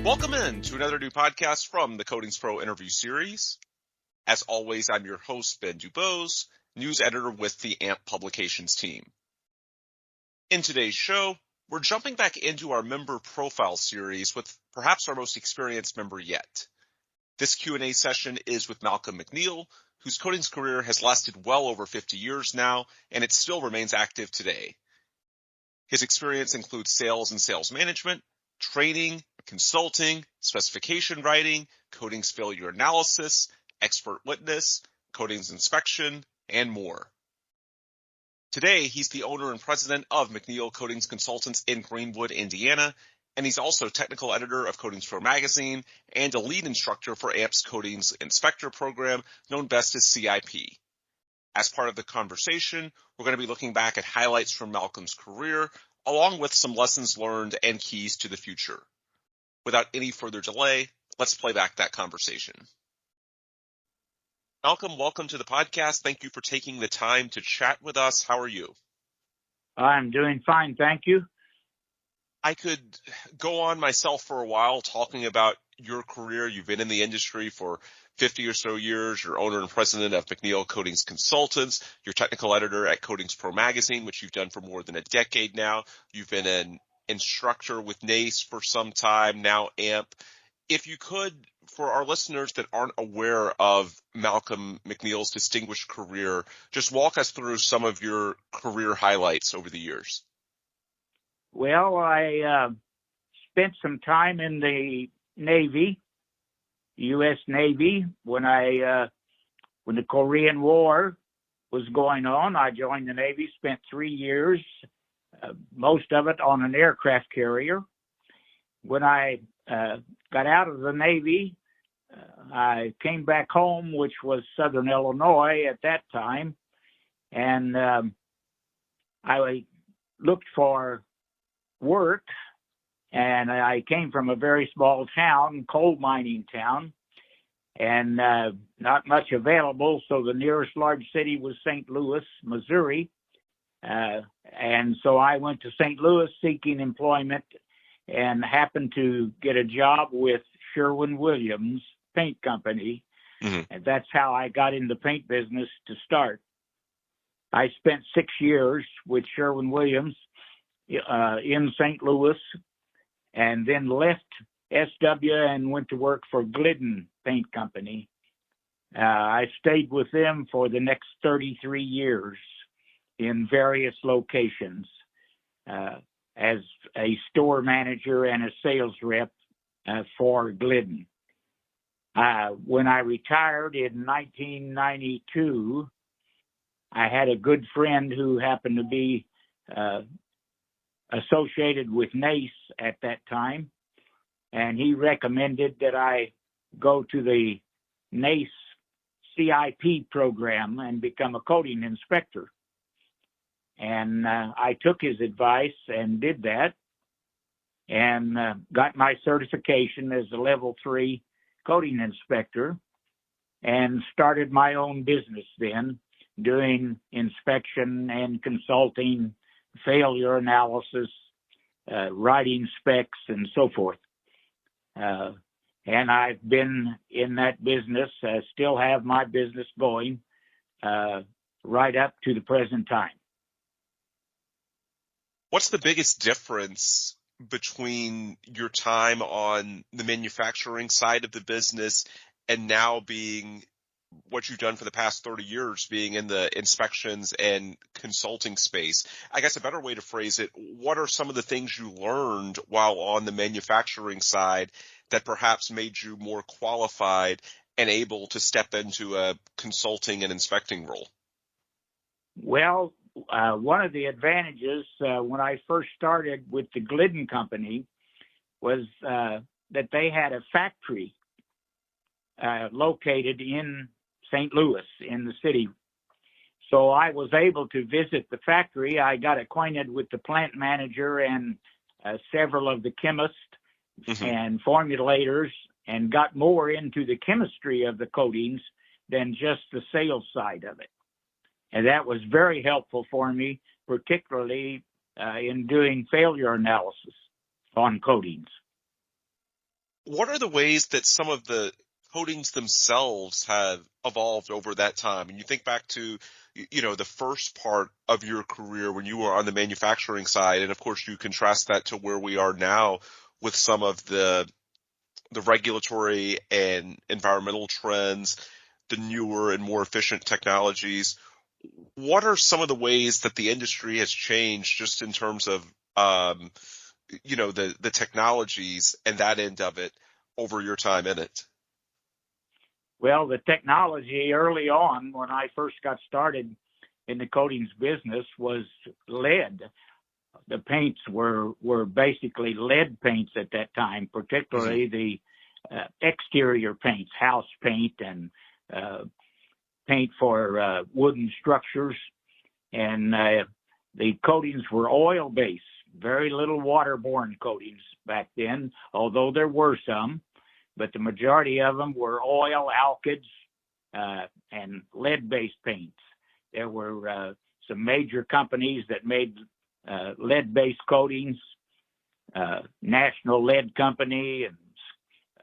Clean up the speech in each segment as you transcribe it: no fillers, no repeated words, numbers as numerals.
Welcome in to another new podcast from the CoatingsPro interview series. As always, I'm your host, Ben Dubose, news editor with the AMP Publications team. In today's show, we're jumping back into our member profile series with perhaps our most experienced member yet. This Q&A session is with Malcolm McNeil, whose coatings career has lasted well over 50 years now, and it still remains active today. His experience includes sales and sales management, training, consulting, specification writing, coatings failure analysis, expert witness, coatings inspection, and more. Today, he's the owner and president of McNeil Coatings Consultants in Greenwood, Indiana, and he's also technical editor of CoatingsPro Magazine and a lead instructor for AMP's Coatings Inspector program, known best as CIP. As part of the conversation, we're going to be looking back at highlights from Malcolm's career, along with some lessons learned and keys to the future. Without any further delay, let's play back that conversation. Malcolm, welcome to the podcast. Thank you for taking the time to chat with us. How are you? I'm doing fine, thank you. I could go on myself for a while talking about your career. You've been in the industry for 50 or so years. You're owner and president of McNeil Coatings Consultants. You're technical editor at CoatingsPro Magazine, which you've done for more than a decade now. You've been an instructor with NACE for some time, now AMP. If you could, for our listeners that aren't aware of Malcolm McNeil's distinguished career, just walk us through some of your career highlights over the years. Well, I spent some time in the Navy, U.S. Navy. When the Korean War was going on, I joined the Navy, spent 3 years, most of it on an aircraft carrier. When I got out of the Navy, I came back home, which was Southern Illinois at that time, and I looked for work, and I came from a very small town, coal mining town, and not much available, so the nearest large city was St. Louis, Missouri, and so I went to St. Louis seeking employment and happened to get a job with Sherwin-Williams paint company, and that's how I got in the paint business to start. I spent 6 years with Sherwin-Williams in St. Louis, and then left SW and went to work for Glidden Paint Company. I stayed with them for the next 33 years in various locations as a store manager and a sales rep for Glidden. When I retired in 1992, I had a good friend who happened to be associated with NACE at that time, and he recommended that I go to the NACE CIP program and become a coating inspector. And I took his advice and did that, and got my certification as a level 3 coating inspector, and started my own business then, doing inspection and consulting, failure analysis, writing specs, and so forth. And I've been in that business, still have my business going right up to the present time. What's the biggest difference between your time on the manufacturing side of the business and now being what you've done for the past 30 years, being in the inspections and consulting space? I guess a better way to phrase it, what are some of the things you learned while on the manufacturing side that perhaps made you more qualified and able to step into a consulting and inspecting role? Well, one of the advantages when I first started with the Glidden company was that they had a factory located in St. Louis, in the city. So I was able to visit the factory. I got acquainted with the plant manager and several of the chemists and formulators, and got more into the chemistry of the coatings than just the sales side of it. And that was very helpful for me, particularly in doing failure analysis on coatings. What are the ways that some of the coatings themselves have evolved over that time? And you think back to, the first part of your career when you were on the manufacturing side, and of course you contrast that to where we are now with some of the regulatory and environmental trends, the newer and more efficient technologies. What are some of the ways that the industry has changed just in terms of, the technologies and that end of it over your time in it? Well, the technology early on when I first got started in the coatings business was lead. The paints were basically lead paints at that time, particularly the exterior paints, house paint and paint for wooden structures. And the coatings were oil-based, very little waterborne coatings back then, although there were some, but the majority of them were oil, alkyds, and lead-based paints. There were some major companies that made lead-based coatings, National Lead Company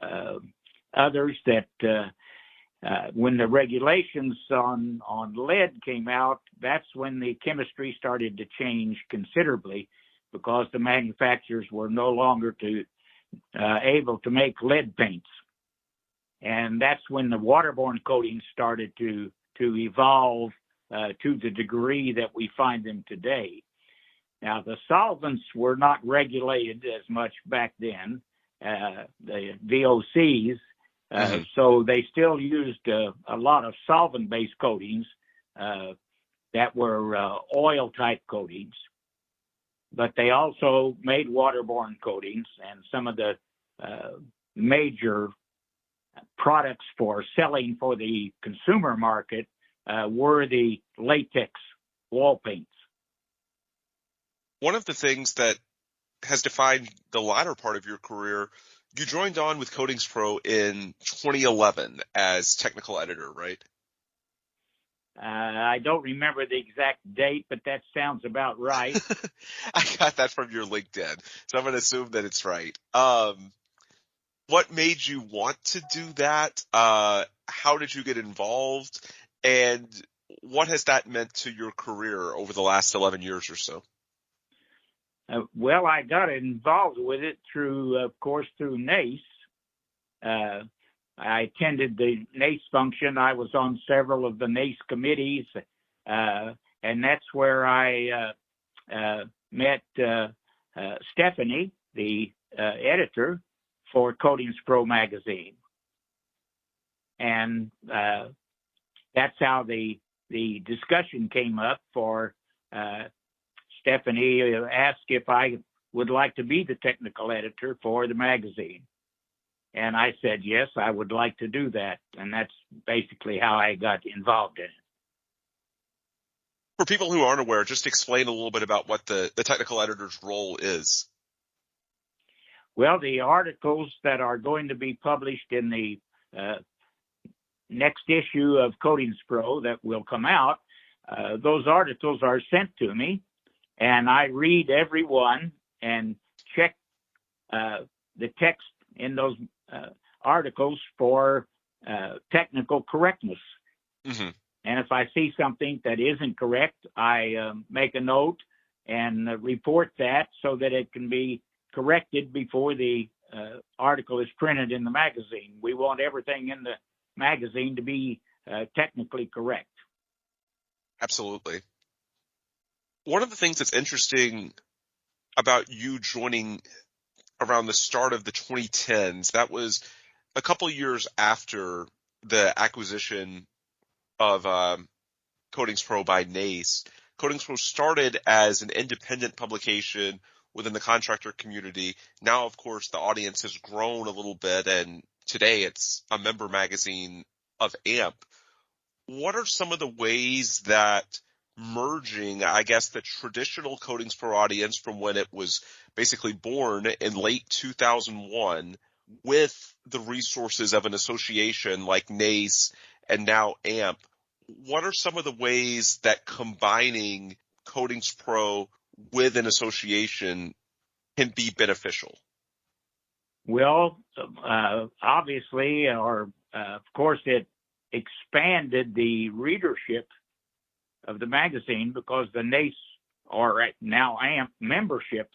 and others that when the regulations on lead came out, that's when the chemistry started to change considerably because the manufacturers were no longer able to make lead paints. And that's when the waterborne coatings started to evolve to the degree that we find them today. Now, the solvents were not regulated as much back then, the VOCs, so they still used a lot of solvent-based coatings that were oil-type coatings. But they also made waterborne coatings, and some of the major products for selling for the consumer market were the latex wall paints. One of the things that has defined the latter part of your career, you joined on with CoatingsPro in 2011 as technical editor, right? I don't remember the exact date, but that sounds about right. I got that from your LinkedIn, so I'm going to assume that it's right. What made you want to do that? How did you get involved? And what has that meant to your career over the last 11 years or so? Well, I got involved with it through NACE. I attended the NACE function. I was on several of the NACE committees, and that's where I met Stephanie, the editor for CoatingsPro Magazine. And that's how the discussion came up for Stephanie asked if I would like to be the technical editor for the magazine. And I said, yes, I would like to do that. And that's basically how I got involved in it. For people who aren't aware, just explain a little bit about what the technical editor's role is. Well, the articles that are going to be published in the next issue of CoatingsPro that will come out, those articles are sent to me, and I read every one and check the text in those articles for technical correctness. Mm-hmm. And if I see something that isn't correct, I make a note and report that so that it can be corrected before the article is printed in the magazine. We want everything in the magazine to be technically correct. Absolutely. One of the things that's interesting about you joining around the start of the 2010s, that was a couple years after the acquisition of CoatingsPro by NACE. CoatingsPro started as an independent publication within the contractor community. Now, of course, the audience has grown a little bit, and today it's a member magazine of AMP. What are some of the ways that merging, I guess, the traditional CoatingsPro audience from when it was basically born in late 2001 with the resources of an association like NACE and now AMP, what are some of the ways that combining CoatingsPro with an association can be beneficial? Well, obviously, or of course, it expanded the readership of the magazine because the NACE, or now AMP membership,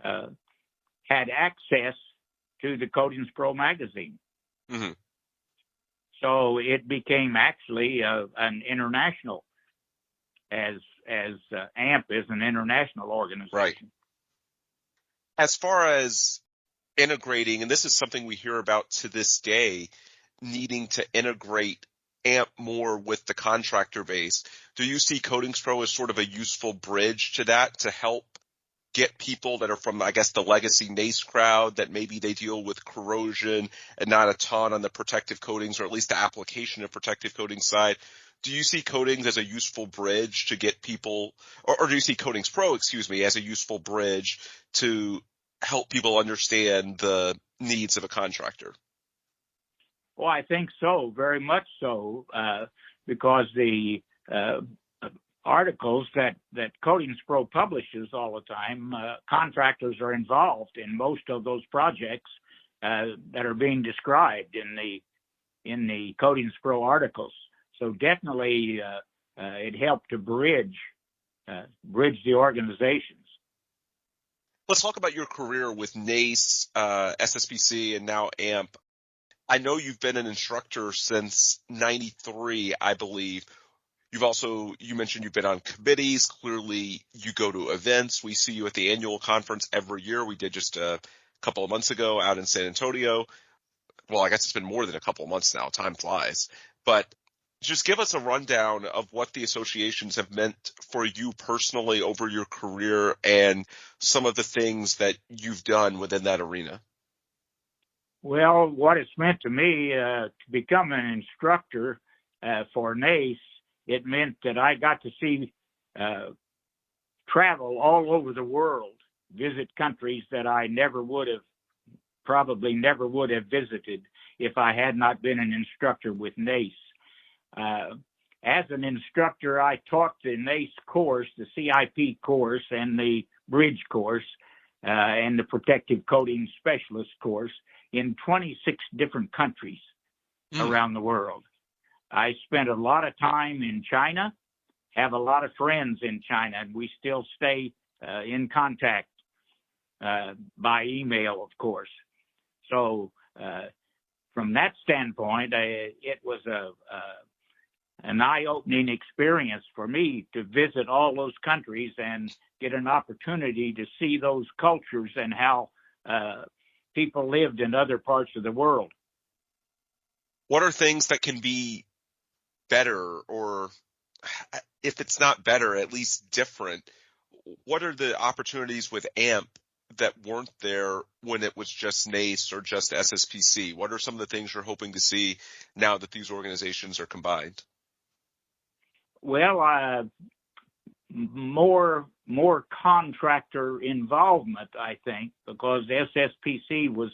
had access to the CoatingsPro Magazine. Mm-hmm. So it became actually an international, as AMP is an international organization. Right. As far as integrating, and this is something we hear about to this day, needing to integrate AMP more with the contractor base, do you see CoatingsPro as sort of a useful bridge to that, to help get people that are from, I guess, the legacy NACE crowd, that maybe they deal with corrosion and not a ton on the protective coatings, or at least the application of protective coatings side? Do you see coatings as a useful bridge to get people, or do you see CoatingsPro, as a useful bridge to help people understand the needs of a contractor? Well, I think so, very much so, because the articles that CoatingsPro publishes all the time, contractors are involved in most of those projects that are being described in the CoatingsPro articles. So definitely, it helped to bridge the organizations. Let's talk about your career with NACE, SSPC, and now AMP. I know you've been an instructor since '93, I believe. You mentioned you've been on committees. Clearly, you go to events. We see you at the annual conference every year. We did just a couple of months ago out in San Antonio. Well, I guess it's been more than a couple of months now. Time flies. But just give us a rundown of what the associations have meant for you personally over your career and some of the things that you've done within that arena. Well, what it's meant to me to become an instructor for NACE, it meant that I got to see travel all over the world, visit countries that I probably never would have visited if I had not been an instructor with NACE. As an instructor, I taught the NACE course, the CIP course, and the bridge course, and the protective coating specialist course in 26 different countries around the world. I spent a lot of time in China, have a lot of friends in China, and we still stay in contact by email, of course. So from that standpoint, it was an eye-opening experience for me to visit all those countries and get an opportunity to see those cultures and how people lived in other parts of the world. What are things that can be better, or if it's not better, at least different? What are the opportunities with AMP that weren't there when it was just NACE or just SSPC? What are some of the things you're hoping to see now that these organizations are combined? Well, more contractor involvement, I think, because SSPC was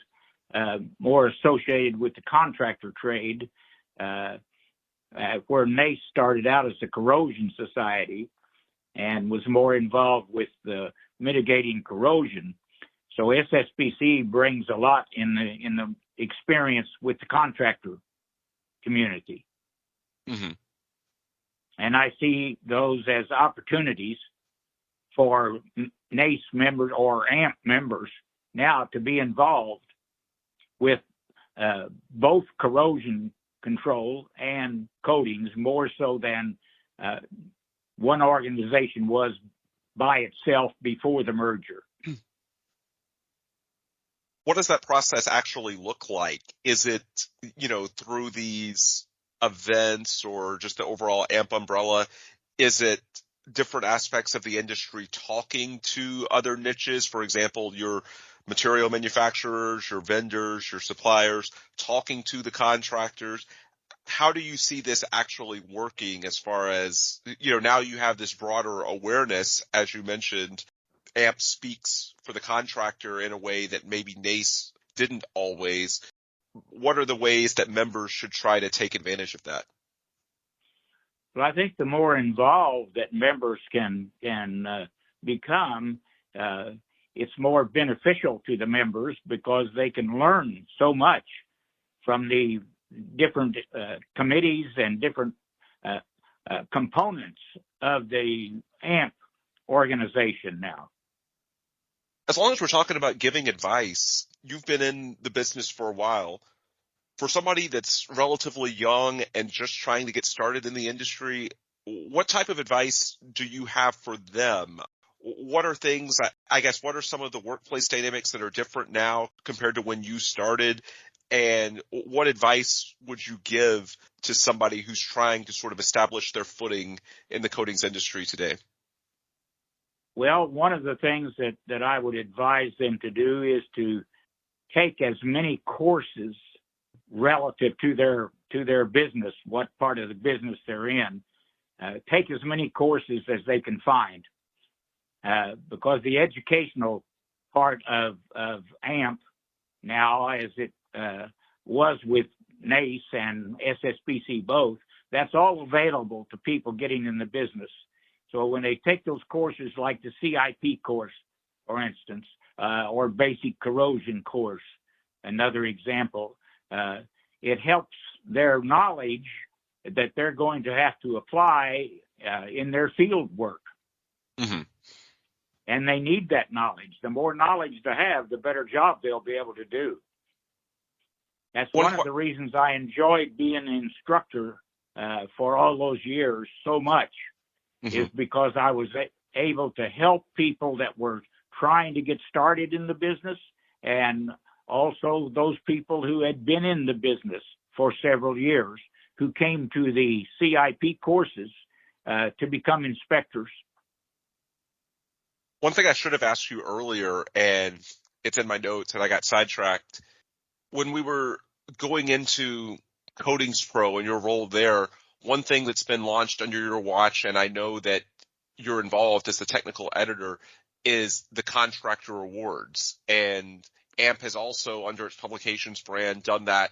more associated with the contractor trade, where NACE started out as a corrosion society and was more involved with mitigating corrosion. So SSPC brings a lot in the experience with the contractor community. Mm-hmm. And I see those as opportunities for NACE members or AMP members now to be involved with both corrosion control and coatings, more so than one organization was by itself before the merger. What does that process actually look like? Is it, through these events or just the overall AMP umbrella? Is it different aspects of the industry talking to other niches? For example, your material manufacturers, your vendors, your suppliers, talking to the contractors. How do you see this actually working as far as, now you have this broader awareness, as you mentioned, AMP speaks for the contractor in a way that maybe NACE didn't always. What are the ways that members should try to take advantage of that? Well, I think the more involved that members can become, it's more beneficial to the members because they can learn so much from the different committees and different components of the AMP organization now. As long as we're talking about giving advice, you've been in the business for a while. For somebody that's relatively young and just trying to get started in the industry, what type of advice do you have for them? What are things, I guess, what are some of the workplace dynamics that are different now compared to when you started? And what advice would you give to somebody who's trying to sort of establish their footing in the coatings industry today? Well, one of the things that I would advise them to do is to take as many courses relative to their business, what part of the business they're in. Take as many courses as they can find, because the educational part of AMP now, as it was with NACE and SSPC both, that's all available to people getting in the business. So when they take those courses like the CIP course, for instance, or basic corrosion course, another example, it helps their knowledge that they're going to have to apply in their field work. Mm-hmm. And they need that knowledge. The more knowledge they have, the better job they'll be able to do. That's one of the reasons I enjoyed being an instructor for all those years so much, mm-hmm. is because I was able to help people that were trying to get started in the business, and also those people who had been in the business for several years who came to the CIP courses to become inspectors. One thing I should have asked you earlier, and it's in my notes and I got sidetracked, when we were going into CoatingsPro and your role there, one thing that's been launched under your watch, and I know that you're involved as the technical editor, is the contractor awards. And AMP has also, under its publications brand, done that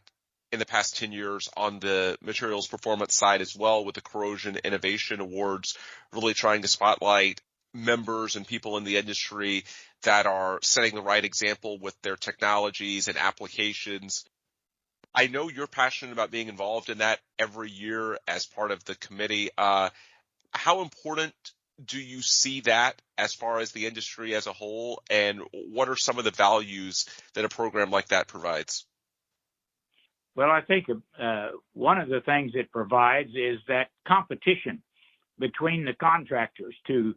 in the past 10 years on the materials performance side as well, with the Corrosion Innovation Awards, really trying to spotlight members and people in the industry that are setting the right example with their technologies and applications. I know you're passionate about being involved in that every year as part of the committee. How important do you see that as far as the industry as a whole, and what are some of the values that a program like that provides? Well, I think one of the things it provides is that competition between the contractors to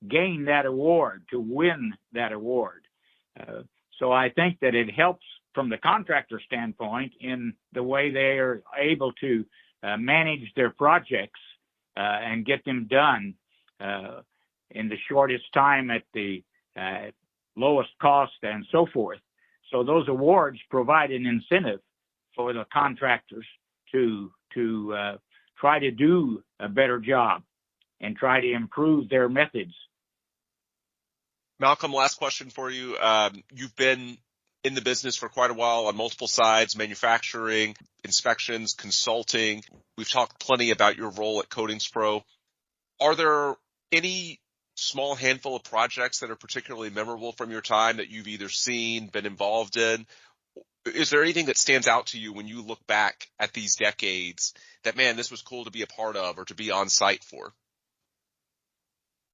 gain that award, to win that award. So I think that it helps from the contractor standpoint in the way they are able to manage their projects and get them done in the shortest time at the lowest cost and so forth. So those awards provide an incentive for the contractors to try to do a better job and try to improve their methods. Malcolm, last question for you. You've been in the business for quite a while on multiple sides, manufacturing, inspections, consulting. We've talked plenty about your role at CoatingsPro. Are there any small handful of projects that are particularly memorable from your time that you've either seen, been involved in? Is there anything that stands out to you when you look back at these decades that, man, this was cool to be a part of or to be on site for?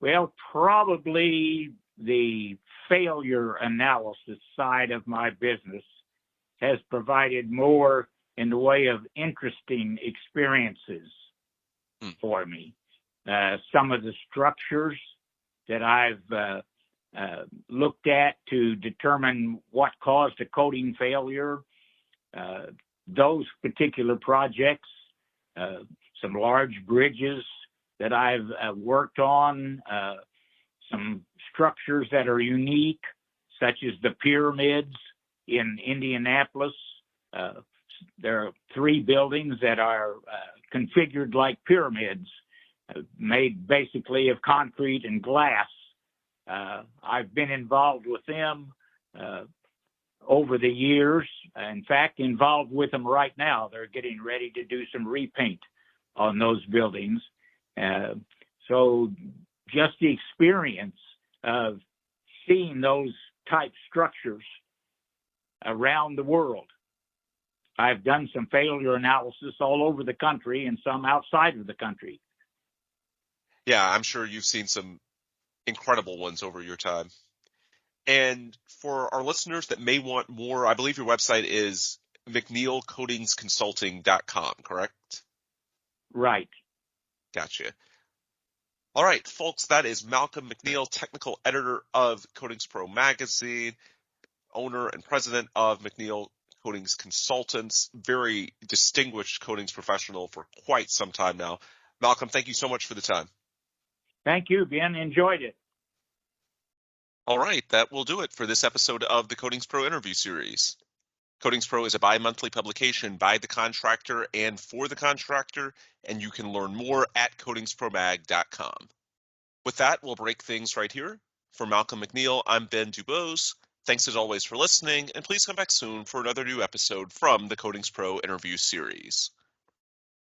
Well, probably the failure analysis side of my business has provided more in the way of interesting experiences for me. Some of the structures that I've looked at to determine what caused a coating failure, those particular projects, some large bridges that I've worked on, some structures that are unique, such as the pyramids in Indianapolis. There are 3 buildings that are configured like pyramids, made basically of concrete and glass. I've been involved with them over the years. In fact, involved with them right now. They're getting ready to do some repaint on those buildings. So just the experience of seen those type structures around the world. I've done some failure analysis all over the country and some outside of the country. Yeah, I'm sure you've seen some incredible ones over your time. And for our listeners that may want more, I believe your website is McNeilCoatingsConsulting.com, correct? Right. Gotcha. All right, folks, that is Malcolm McNeil, technical editor of CoatingsPro Magazine, owner and president of McNeil Coatings Consultants, very distinguished coatings professional for quite some time now. Malcolm, thank you so much for the time. Thank you, Ben. Enjoyed it. All right, that will do it for this episode of the CoatingsPro interview series. CoatingsPro is a bi-monthly publication by the contractor and for the contractor, and you can learn more at CoatingsProMag.com. With that, we'll break things right here. For Malcolm McNeil, I'm Ben Dubose. Thanks as always for listening, and please come back soon for another new episode from the CoatingsPro interview series.